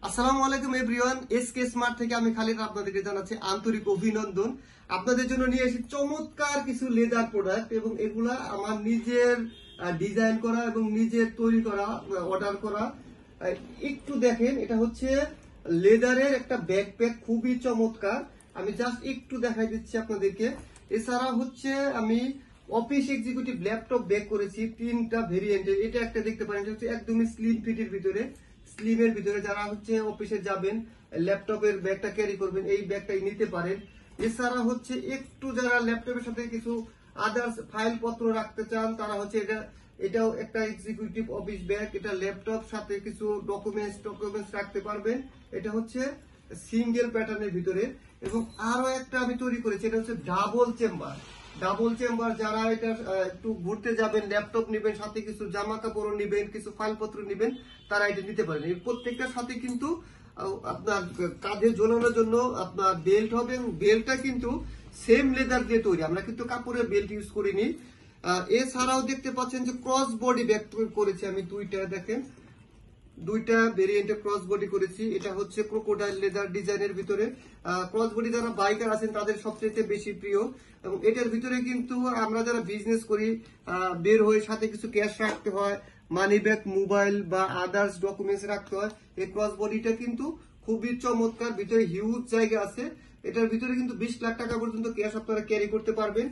আসসালামু আলাইকুম everyone, SK smart থেকে আমি খালিদ আপনাদেরকে জানাচ্ছি আন্তরিক অভিনন্দন। আপনাদের জন্য নিয়ে এসেছি চমৎকার কিছু লেদার প্রোডাক্ট এবং এগুলা আমার নিজের ডিজাইন করা এবং নিজের তৈরি করা, অর্ডার করা। একটু দেখেন, এটা হচ্ছে লেদারের একটা ব্যাকপ্যাক, খুবই চমৎকার। আমি জাস্ট একটু দেখাই দিচ্ছি আপনাদেরকে। এছাড়া হচ্ছে আমি অফিস এক্সিকিউটিভ ল্যাপটপ ব্যাগ করেছি তিনটা ভেরিয়েন্টের। এটা একটা দেখতে পারেন, এটা হচ্ছে একদমই স্লিম ফিটের ভিতরে, স্লিমের ভিতরে যারা হচ্ছে অফিসে যাবেন, ল্যাপটপের ব্যাগটা ক্যারি করবেন, এই ব্যাগটাই নিতে পারেন। এছাড়া হচ্ছে একটু যারা ল্যাপটপের সাথে কিছু আদার্স ফাইল পত্র রাখতে চান, তারা হচ্ছে এটাও একটা এক্সিকিউটিভ অফিস ব্যাগ। এটা ল্যাপটপ সাথে কিছু ডকুমেন্টস রাখতে পারবেন। এটা হচ্ছে সিঙ্গেল প্যাটার্নের ভিতরে। এবং আরো একটা আমি তৈরি করেছি, এটা হচ্ছে ডাবল চেম্বার। যারা এটা একটু ঘুরতে যাবেন, ল্যাপটপ নেবেন, সাথে কিছু জামা কাপড় নেবেন, কিছু ফাইলপত্র নেবেন, তারা এটা নিতে পারেন। এই প্রত্যেকটার সাথে কিন্তু আপনার কাঁধে ঝোলানোর জন্য আপনার বেল্ট হবে, এবং বেল্টটা কিন্তু সেম লেদার দিয়ে তৈরি, আমরা কিন্তু কাপড়ের বেল্ট ইউজ করিনি। এছাড়াও দেখতে পাচ্ছেন যে ক্রস বডি ব্যাগ করেছি আমি দুইটা ভেরিয়েন্টে ক্রস বডি করেছি। এটা হচ্ছে ক্রোকোডাইল লেদার ডিজাইনের ভিতরে। ক্রস বডি যারা বাইকার আছেন তাদের সবচেয়ে বেশি প্রিয়। এবং এটার ভিতরে কিন্তু আমরা যারা বিজনেস করি, বের হয়ে সাথে কিছু ক্যাশ রাখতে হয়, মানি ব্যাগ, মোবাইল বা আদার্স ডকুমেন্টস রাখতে হয়। এই ক্রস বডিটা কিন্তু খুবই চমৎকার, ভিতরে হিউজ জায়গা আছে। এটার ভিতরে কিন্তু 20 লাখ টাকা পর্যন্ত ক্যাশ আপনারা ক্যারি করতে পারবেন।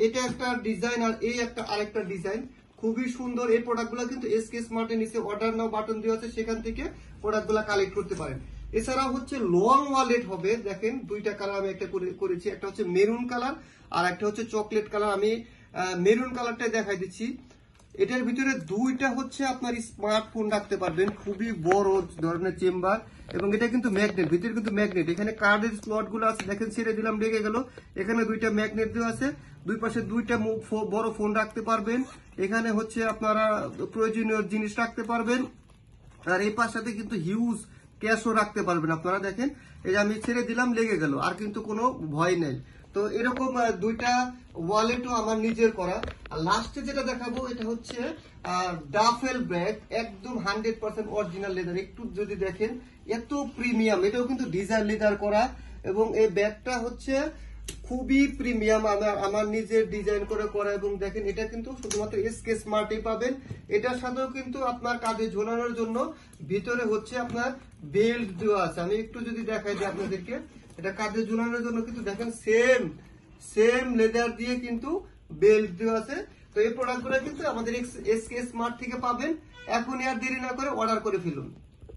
এটা একটা ডিজাইন, আর এই একটা আরেকটা ডিজাইন, খুবই সুন্দর। এই প্রোডাক্টগুলো কিন্তু এসকে স্মার্টের নিচে অর্ডার নাও বাটন দেওয়া আছে, সেখান থেকে প্রোডাক্টগুলো কালেক্ট করতে পারেন। এছাড়া হচ্ছে লং ওয়ালেট হবে, দেখেন দুইটা কালার আমি একটা করেছি, একটা হচ্ছে মেরুন কালার আর একটা হচ্ছে চকলেট কালার। আমি মেরুন কালারটাই দেখাই দিচ্ছি। এটার ভিতরে দুইটা হচ্ছে আপনার স্মার্টফোন রাখতে পারবেন, খুবই বড় ধরনের চেম্বার। এবং এটা কিন্তু ম্যাগনেট, ভিতরে কিন্তু ম্যাগনেট, এখানে কার্ডের স্লট গুলো আছে, দেখেন ছেড়ে দিলাম লেগে গেল। এখানে দুইটা ম্যাগনেট দেওয়া আছে, দুই পাশে দুইটা বড় ফোন রাখতে পারবেন। এখানে হচ্ছে আপনারা প্রয়োজনীয় জিনিস রাখতে পারবেন। আর এই পাশাতে কিন্তু হিউজ ক্যাশও রাখতে পারবেন আপনারা। দেখেন, এই যে আমি ছেড়ে দিলাম, লেগে গেল, আর কিন্তু কোনো ভয় নেই। তো এরকম দুইটা ওয়ালেটও আমার নিজের করা। আর লাস্টে যেটা দেখাবো, এটা হচ্ছে ডাফেল ব্যাগ, একদম 100% অরিজিনাল লেদার। একটু যদি দেখেন, এত প্রিমিয়াম, এটাও কিন্তু ডিজাইন লেদার করা। এবং এই ব্যাগটা হচ্ছে খুবই প্রিমিয়াম, আমার নিজের ডিজাইন করে করা। এবং দেখেন, এটা কিন্তু শুধুমাত্র এসকে স্মার্টে পাবেন। এটার সাথেও কিন্তু আপনার কাঁধে ঝোলানোর জন্য ভিতরে হচ্ছে আপনার বেল্ট দেওয়া আছে। আমি একটু যদি দেখাই দিই আপনাদেরকে, এটা কাঁধে ঝোলানোর জন্য কিন্তু দেখেন সেম লেদার দিয়ে কিন্তু বেল্ট দেওয়া আছে। তো এই প্রোডাক্টগুলো কিন্তু আমাদের এসকে স্মার্ট থেকে পাবেন। এখনই আর দেরি না করে অর্ডার করে ফেলুন।